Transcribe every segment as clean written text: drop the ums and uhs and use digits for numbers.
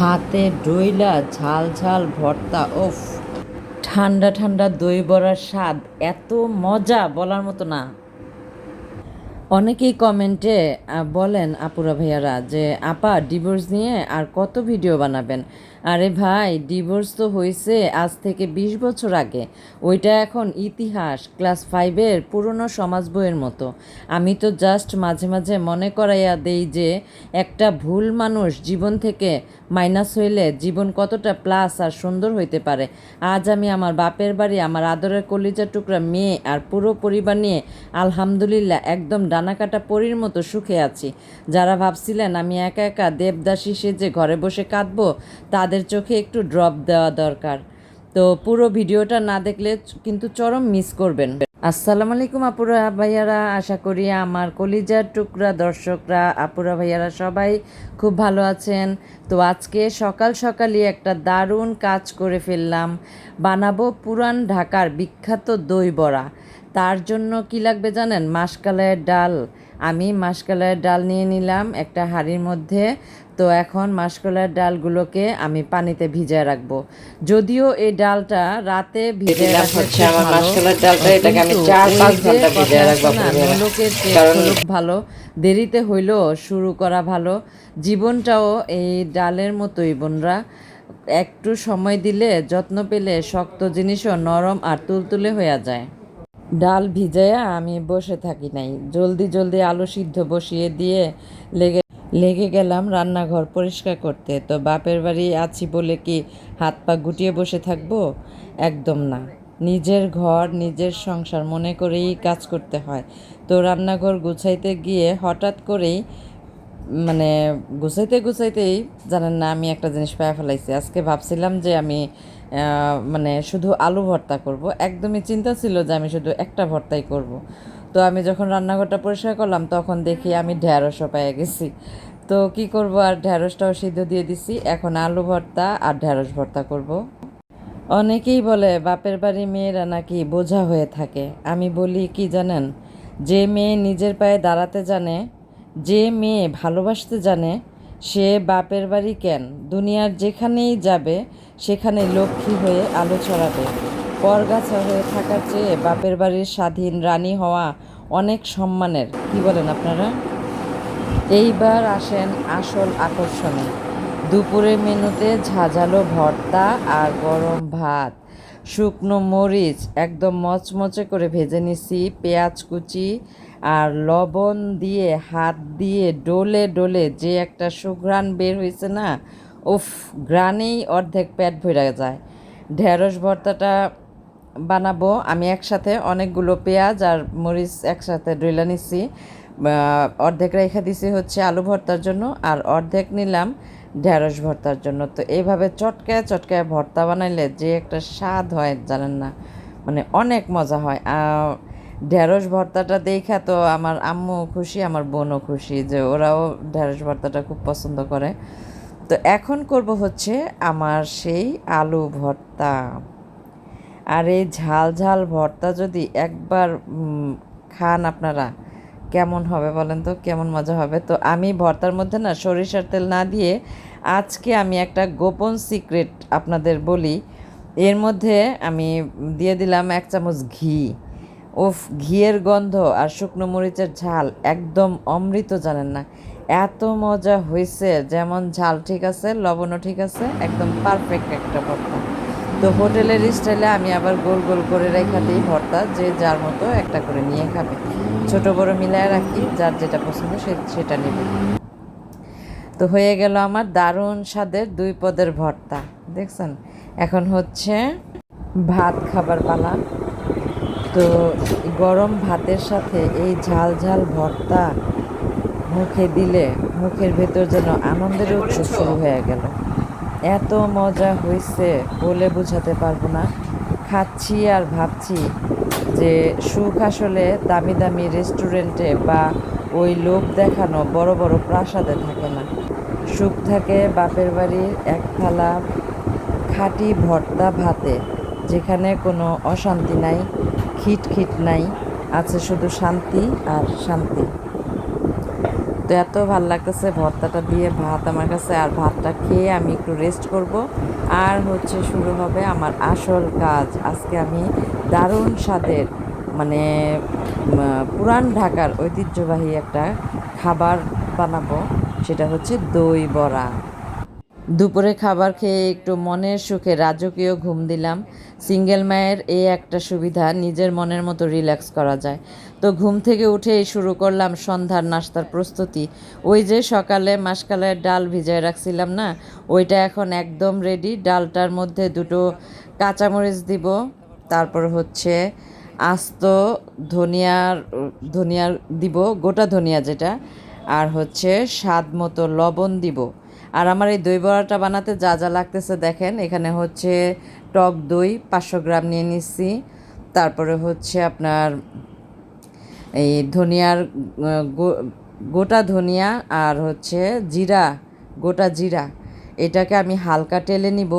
হাতে ডইলা ঝাল ঝাল ভর্তা, ওফ! ঠান্ডা ঠান্ডা দই বড়ার স্বাদ এত মজা, বলার মতো না। অনেকেই কমেন্টে বলেন আপুরা ভাইয়ারা যে আপা ডিভোর্স নিয়ে আর কত ভিডিও বানাবেন। আরে ভাই, ডিভোর্স তো হয়েছে আজ থেকে 20 বছর আগে। ওইটা এখন ইতিহাস, ক্লাস 5-এর পুরনো সমাজ বইয়ের মতো। আমি তো জাস্ট মাঝে মাঝে মনে করাইয়া দেই যে একটা ভুল মানুষ জীবন থেকে মাইনাস হইলে জীবন কতটা প্লাস আর সুন্দর হইতে পারে। আজ আমি আমার বাপের বাড়ি, আমার আদরের কলিজার টুকরা মেয়ে আর পুরো পরিবার নিয়ে আলহামদুলিল্লাহ একদম ডানাকাটা পরীর মতো সুখে আছি। যারা ভাবছিলেন আমি একা একা দেবদাসী সেজে ঘরে বসে কাঁদবো, তাদের চোখে একটু ড্রপ দেওয়া দরকার। তো পুরো ভিডিওটা না দেখলে কিন্তু চরম মিস করবেন। আসসালামু আলাইকুম আপুরা ভাইয়ারা, আশা করি আমার কলিজার টুকরা দর্শকরা আপুরা ভাইয়ারা সবাই খুব ভালো আছেন। তো আজকে সকাল সকালই একটা দারুণ কাজ করে ফেললাম। বানাবো পুরান ঢাকার বিখ্যাত দই বড়া। তার জন্য কি লাগবে জানেন? মাসকলাইয়ের ডাল। আমি মাসকলাইয়ের ডাল নিয়ে নিলাম একটা হাঁড়ির মধ্যে। তো এখন মাসকলাইয়ের ডালগুলোকে আমি পানিতে ভিজিয়ে রাখবো। যদিও এই ডালটা রাতে ভিজিয়ে রাখলে আমার ভালো, মাসকলাইয়ের ডালটা এটাকে আমি 4-5 ঘন্টা ভিজিয়ে রাখবো লোকের কারণ ভালো, দেরিতে হইলেও শুরু করা ভালো। জীবনটাও এই ডালের মতোই বোনরা, একটু সময় দিলে, যত্ন পেলে শক্ত জিনিসও নরম আর তুলতুলে হয়ে যায়। ডাল ভিজাইয়া আমি বসে থাকি নাই, জলদি জলদি আলু সিদ্ধ বসিয়ে দিয়ে লেগে গেলাম রান্নাঘর পরিষ্কার করতে। তো বাপের বাড়ি আছি বলে কি হাত পা গুটিয়ে বসে থাকবো? একদম না। নিজের ঘর নিজের সংসার মনে করেই কাজ করতে হয়। তো রান্নাঘর গুছাইতে গিয়ে হঠাৎ করেই মানে গুছাইতেই জানেন না, আমি একটা জিনিস পেয়ে ফেলাইছি। আজকে ভাবছিলাম যে আমি মানে শুধু আলু ভর্তা করব। একদমই চিন্তা ছিল যে আমি শুধু একটা ভর্তাই করব। তো আমি যখন রান্নাঘরটা পরিষ্কার করলাম তখন দেখি আমি ঢ্যাঁড়সও পেয়ে গেছি। তো কি করব, আর ঢ্যাঁড়সটাও সিদ্ধ দিয়ে দিছি। এখন আলু ভর্তা আর ঢ্যাঁড়স ভর্তা করব। অনেকেই বলে বাপের বাড়ি মেয়েরা নাকি বোঝা হয়ে থাকে। আমি বলি কি জানেন, যে মেয়ে নিজের পায়ে দাঁড়াতে জানে, যে মেয়ে ভালোবাসতে জানে, সে বাপের বাড়ি কেন, দুনিয়ার যেখানেই যাবে সেখানে লক্ষ্মী হয়ে আলো ছড়াবে। পরগাছা হয়ে থাকার চেয়ে বাপের বাড়ির স্বাধীন রানী হওয়া অনেক সম্মানের। কি বলেন আপনারা? এইবার আসেন আসল আকর্ষণে। দুপুরের মেনুতে ঝাঁঝালো ভর্তা আর গরম ভাত, শুকনো মরিচ একদম মচমচে করে ভেজে নিছি, পেঁয়াজ কুচি আর লবণ দিয়ে হাত দিয়ে ডলে ডলে যে একটা সুঘ্রাণ বের হয়েছে না, উফ! ঘ্রাণেই অর্ধেক পেট ভরে যায়। ঢেঁড়স ভর্তাটা বানাবো আমি একসাথে অনেকগুলো পেঁয়াজ আর মরিচ একসাথে ডইলা নিছি। অর্ধেক রেখে দিছি হচ্ছে আলু ভর্তার জন্য, আর অর্ধেক নিলাম ঢেঁড়স ভর্তার জন্য। তো এইভাবে চটকায় চটকায় ভর্তা বানাইলে যে একটা স্বাদ হয় জানেন না, মানে অনেক মজা হয়। ঢেঁড়স ভর্তাটা দেখা তো আমার আম্মু খুশি, আমার বোনও খুশি যে ওরাও ঢেঁড়স ভর্তাটা খুব পছন্দ করে। তো এখন করব হচ্ছে আমার সেই আলু ভর্তা। আর এই ঝাল ঝাল ভর্তা যদি একবার খান আপনারা, কেমন হবে বলেন তো, কেমন মজা হবে। তো আমি ভর্তার মধ্যে না সরিষার তেল না দিয়ে আজকে আমি একটা গোপন সিক্রেট আপনাদের বলি। এর মধ্যে আমি দিয়ে দিলাম 1 চামচ ঘি। উফ! ঘিয়ের গন্ধ আর শুকনো মরিচের ঝাল একদম অমৃত, জানেন না এত মজা হয়েছে। যেমন ঝাল ঠিক আছে, লবণও ঠিক আছে, একদম পারফেক্ট একটা ভর্তা। তো হোটেলের স্টাইলে আমি আবার গোল গোল করে রেখা দিই ভর্তা, যে যার মতো একটা করে নিয়ে খাবে। ছোট বড় মিলায় রাখি, যার যেটা পছন্দ সেটা নেবে। তো হয়ে গেল আমার দারুণ স্বাদের 2 পদের ভর্তা, দেখছেন? এখন হচ্ছে ভাত খাবার পালা। তো গরম ভাতের সাথে এই ঝাল ঝাল ভর্তা মুখে দিলে মুখের ভেতর যেন আনন্দের উৎসব শুরু হয়ে গেল। এত মজা হয়েছে বলে বোঝাতে পারবো না। খাচ্ছি আর ভাবছি যে সুখ আসলে দামি দামি রেস্টুরেন্টে বা ওই লোভ দেখানো বড় বড় প্রাসাদে থাকে না। সুখ থাকে বাপের বাড়ির এক থালা খাঁটি ভর্তা ভাতে, যেখানে কোনো অশান্তি নাই, খিটখিট নাই, আছে শুধু শান্তি আর শান্তি। তো এত ভাল লাগতেছে ভর্তাটা দিয়ে ভাত আমার কাছে। আর ভাতটা খেয়ে আমি একটু রেস্ট করব। আর হচ্ছে শুরু হবে আমার আসল কাজ। আজকে আমি দারুণ স্বাদের মানে পুরান ঢাকার ঐতিহ্যবাহী একটা খাবার বানাবো, সেটা হচ্ছে দই বড়া। দুপুরে খাবার খেয়ে একটু মনের সুখে রাজকীয় ঘুম দিলাম। সিঙ্গেল মায়ের এই একটা সুবিধা, নিজের মনের মতো রিল্যাক্স করা যায়। তো ঘুম থেকে উঠেই শুরু করলাম সন্ধ্যার নাস্তার প্রস্তুতি। ওই যে সকালে মাসকালের ডাল ভিজায় রাখছিলাম না, ওইটা এখন একদম রেডি। ডালটার মধ্যে দুটো কাঁচামরিচ দিব, তারপর হচ্ছে আস্ত ধনিয়ার ধনিয়ার দিব, গোটা ধনিয়া যেটা, আর হচ্ছে স্বাদ মতো লবণ দিব। আর আমার এই দই বড়াটা বানাতে যা যা লাগতেছে দেখেন, এখানে হচ্ছে টক দই 500 গ্রাম নিয়ে নিচ্ছি। তারপরে হচ্ছে আপনার এই ধনিয়ার গোটা ধনিয়া, আর হচ্ছে জিরা, গোটা জিরা, এটাকে আমি হালকা টেলে নিব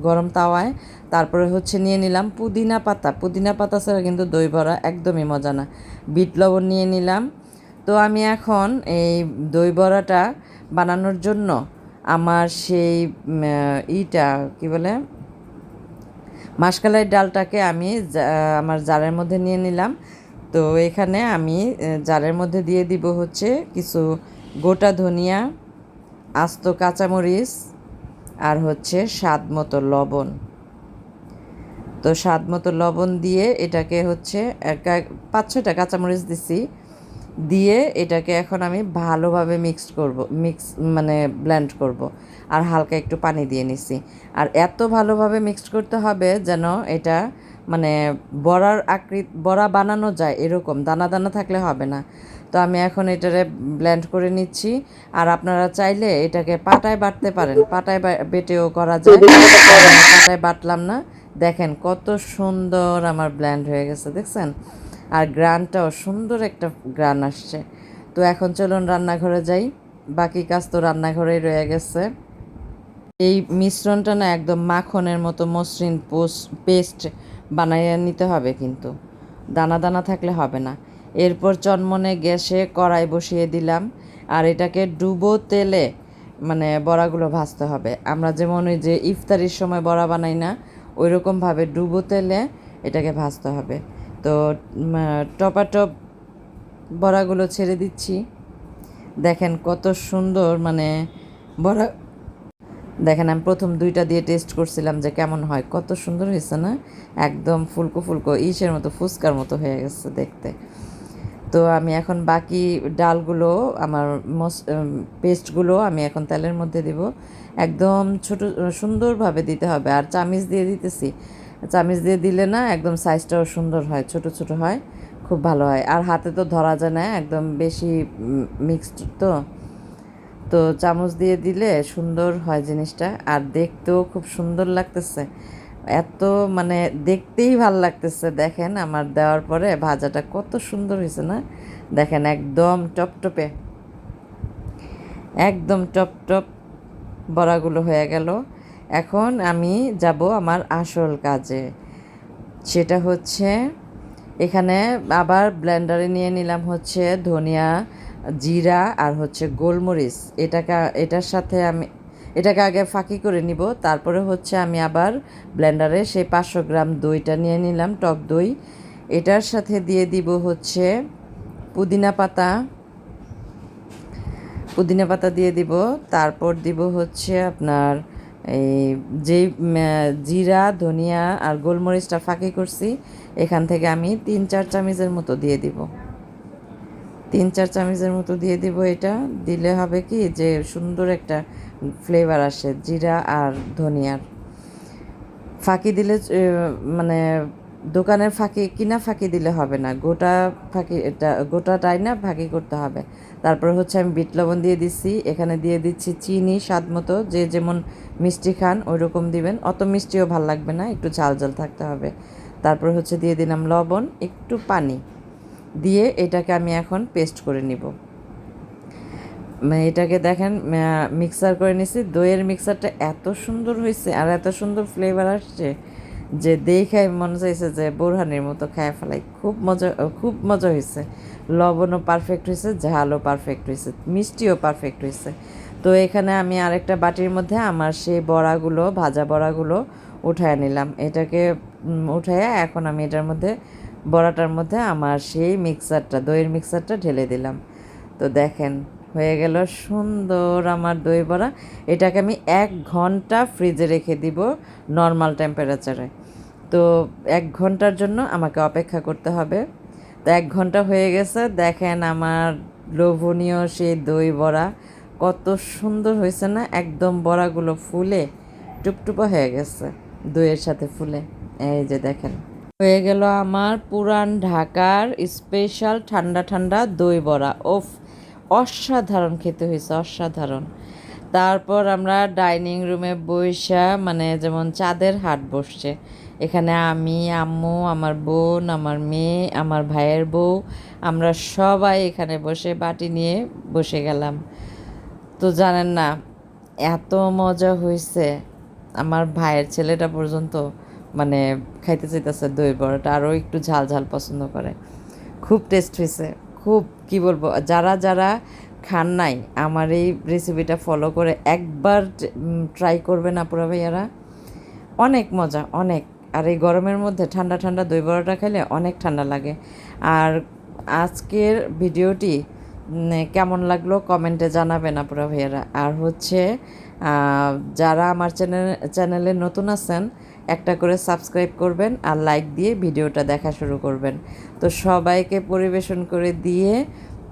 গরম তাওয়ায়। তারপরে হচ্ছে নিয়ে নিলাম পুদিনা পাতা। পুদিনা পাতা ছাড়া কিন্তু দই বড়া একদমই মজা না। বিট লবণ নিয়ে নিলাম। তো আমি এখন এই দই বড়াটা বানানোর জন্য আমার সেই ইটা কি বলে মাসকালাই ডালটাকে আমি আমার জারের মধ্যে নিয়ে নিলাম। তো এখানে আমি জারের মধ্যে দিয়ে দিব হচ্ছে কিছু গোটা ধনিয়া, আস্ত কাঁচামরিচ, আর হচ্ছে স্বাদ মতো লবণ। তো স্বাদ মতো লবণ দিয়ে এটাকে হচ্ছে 5-6টা কাঁচামরিচ দিছি, দিয়ে এটাকে এখন আমি ভালোভাবে মানে ব্লেন্ড করব। আর হালকা একটু পানি দিয়ে নিছি। আর এত ভালোভাবে মিক্সড করতে হবে যেন এটা মানে বড়া বানানো যায় এরকম, দানা দানা থাকলে হবে না। তো আমি এখন এটারে ব্লেন্ড করে নিচ্ছি। আর আপনারা চাইলে এটাকে পাটায় বাটতে পারেন, পাটায় বেটেও করা যায়। আমি পাটায় বাটলাম না। দেখেন কত সুন্দর আমার ব্লেন্ড হয়ে গেছে, দেখছেন? আর গ্রানটাও সুন্দর একটা গ্রান আসছে। তো এখন চলুন রান্নাঘরে যাই, বাকি কাজ তো রান্নাঘরেই রয়ে গেছে। এই মিশ্রণটা না একদম মাখনের মতো মসৃণ পেস্ট বানাইয়ে নিতে হবে, কিন্তু দানা দানা থাকলে হবে না। এরপর চনমনে গ্যাসে কড়াই বসিয়ে দিলাম। আর এটাকে ডুবো তেলে মানে বড়াগুলো ভাজতে হবে। আমরা যেমন ওই যে ইফতারির সময় বড়া বানাই না, ওই রকমভাবে ডুবো তেলে এটাকে ভাজতে হবে। তো টপাটপ বড়াগুলো ছেড়ে দিচ্ছি। দেখেন কত সুন্দর মানে বড়া। দেখেন আমি প্রথম 2টা দিয়ে টেস্ট করছিলাম যে কেমন হয়, কত সুন্দর হয়েছে না? একদম ফুলকো ফুলকো ইসের মতো, ফুচকার মতো হয়ে গেছে দেখতে। তো আমি এখন বাকি ডালগুলো আমার পেস্টগুলো আমি এখন তেলের মধ্যে দিব। একদম ছোট সুন্দরভাবে দিতে হবে। আর চামিচ দিয়ে দিতেছি, চামিচ দিয়ে দিলে না একদম সাইজটাও সুন্দর হয়, ছোট ছোট হয়, খুব ভালো হয়। আর হাতে তো ধরা যায় না, একদম বেশি মিক্সড তো। তো চামচ দিয়ে দিলে সুন্দর হয় জিনিসটা, আর দেখতেও খুব সুন্দর লাগতেছে। এত মানে দেখতেই ভাল লাগতেছে। দেখেন আমার দেওয়ার পরে ভাজাটা কত সুন্দর হয়েছে না? দেখেন একদম টপটপে, একদম টপ টপ বড়াগুলো হয়ে গেল। এখন আমি যাব আমার আসল কাজে, সেটা হচ্ছে এখানে আবার ব্লেন্ডারে নিয়ে নিলাম হচ্ছে ধনিয়া, জিরা, আর হচ্ছে গোলমরিচ। এটার সাথে আমি এটাকে আগে ফাঁকি করে নিব। তারপরে হচ্ছে আমি আবার ব্লেন্ডারে সেই 500 গ্রাম দইটা নিয়ে নিলাম, টক দই। এটার সাথে দিয়ে দিব হচ্ছে পুদিনা পাতা, পুদিনা পাতা দিয়ে দিব। তারপর দিব হচ্ছে আপনার এই যেই জিরা, ধনিয়া আর গোলমরিচটা ফাঁকি করছি, এখান থেকে আমি 3-4 চামচের মতো দিয়ে দিব। 3-4 চামচের মতো দিয়ে দিব। এটা দিলে হবে কি যে সুন্দর একটা ফ্লেভার আসে জিরা আর ধনিয়ার। ফাঁকি দিলে মানে দোকানের ফাঁকি কিনা ফাঁকি দিলে হবে না, গোটা ফাঁকি, এটা গোটাটাই না ফাঁকি করতে হবে। তারপরে হচ্ছে আমি বিট লবণ দিয়ে দিচ্ছি। এখানে দিয়ে দিচ্ছি চিনি স্বাদ মতো, যে যেমন মিষ্টি খান ওই রকম দিবেন। অত মিষ্টিও ভাল লাগবে না, একটু ঝাল ঝাল থাকতে হবে। তারপরে হচ্ছে দিয়ে দিলাম লবণ, একটু পানি দিয়ে এটাকে আমি এখন পেস্ট করে নিব। এটাকে দেখেন মিক্সার করে নিছি। দইয়ের মিক্সারটা এত সুন্দর হয়েছে আর এত সুন্দর ফ্লেভার আসছে যে দেখাই মনে চাইছে যে বোরহানির মতো খায় ফেলাই। খুব মজা হয়েছে। লবণও পারফেক্ট হয়েছে, ঝালও পারফেক্ট হয়েছে, মিষ্টিও পারফেক্ট হয়েছে। তো এখানে আমি আরেকটা বাটির মধ্যে আমার সেই বড়াগুলো, ভাজা বড়াগুলো উঠায় নিলাম। এটাকে উঠাইয়া এখন আমি এটার মধ্যে, বড়াটার মধ্যে আমার সেই মিক্সারটা, দইয়ের মিক্সারটা ঢেলে দিলাম। তো দেখেন হয়ে গেল সুন্দর আমার দই বড়া। এটাকে আমি 1 ঘন্টা ফ্রিজে রেখে দিব নর্মাল টেম্পারেচারে। তো 1 ঘন্টার জন্য আমাকে অপেক্ষা করতে হবে। তো 1 ঘন্টা হয়ে গেছে, দেখেন আমার লোভনীয় সেই দই বড়া কত সুন্দর হয়েছে না, একদম বড়াগুলো ফুলে টুপটুপা হয়ে গেছে দইয়ের সাথে ফুলে। এই যে দেখেন হয়ে গেল আমার পুরান ঢাকার স্পেশাল ঠান্ডা ঠান্ডা দই বড়া। ওফ, অসাধারণ খেতে হয়েছে, অসাধারণ। তারপর আমরা ডাইনিং রুমে বইসা, মানে যেমন চাঁদের হাট বসছে, এখানে আমি, আম্মু, আমার বোন, আমার মেয়ে, আমার ভাইয়ের বউ, আমরা সবাই এখানে বসে বাটি নিয়ে বসে গেলাম। তো জানেন না, এত মজা হয়েছে, আমার ভাইয়ের ছেলেটা পর্যন্ত মানে খাইতে চাইতেছে দই বড়াটা, আরও একটু ঝাল ঝাল পছন্দ করে। খুব টেস্ট হয়েছে, খুব, কি বলবো, যারা যারা খান নাই আমার এই রেসিপিটা ফলো করে একবার ট্রাই করবেন আপুরা ভাইয়ারা, অনেক মজা, অনেক। আর এই গরমের মধ্যে ঠান্ডা ঠান্ডা দই বড়াটা খেলে অনেক ঠান্ডা লাগে। আর আজকের ভিডিওটি কেমন লাগলো কমেন্টে জানাবেন আপুরা ভাইয়ারা। আর হচ্ছে যারা আমার চ্যানেলে নতুন আছেন, একটা করে সাবস্ক্রাইব করবেন আর লাইক দিয়ে ভিডিওটা দেখা শুরু করবেন। তো সবাইকে পরিবেশন করে দিয়ে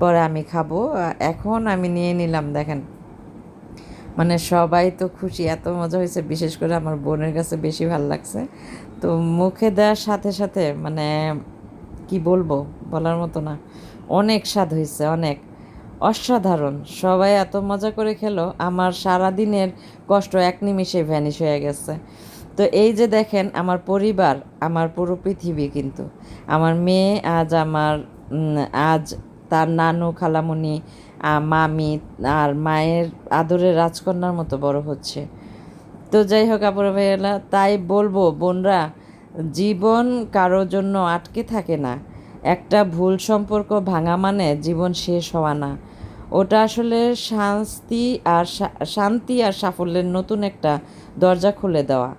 পরে আমি খাবো। এখন আমি নিয়ে নিলাম, দেখেন মানে সবাই তো খুশি, এত মজা হয়েছে, বিশেষ করে আমার বোনের কাছে বেশি ভালো লাগছে। তো মুখে দেওয়ার সাথে সাথে মানে কি বলবো, বলার মতো না, অনেক স্বাদ হয়েছে, অনেক অসাধারণ। সবাই এত মজা করে খেলো, আমার সারা দিনের কষ্ট এক নিমিষে ভ্যানিশ হয়ে গেছে। তো এই যে দেখেন আমার পরিবার, আমার পুরো পৃথিবী কিন্তু। আমার মেয়ে আজ তার নানু, খালামণি, মামি আর মায়ের আদরের রাজকন্যার মতো বড় হচ্ছে। তো যাই হোক আপুরা ভাইয়ালা, তাই বলবো বোনরা, জীবন কারোর জন্য আটকে থাকে না। একটা ভুল সম্পর্ক ভাঙা মানে জীবন শেষ হওয়া না, ওটা আসলে শান্তি আর সাফল্যের নতুন একটা দরজা খুলে দেওয়া।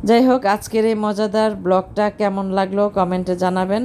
যাই হোক, আজকের এই মজাদার ব্লগটা কেমন লাগলো কমেন্টে জানাবেন।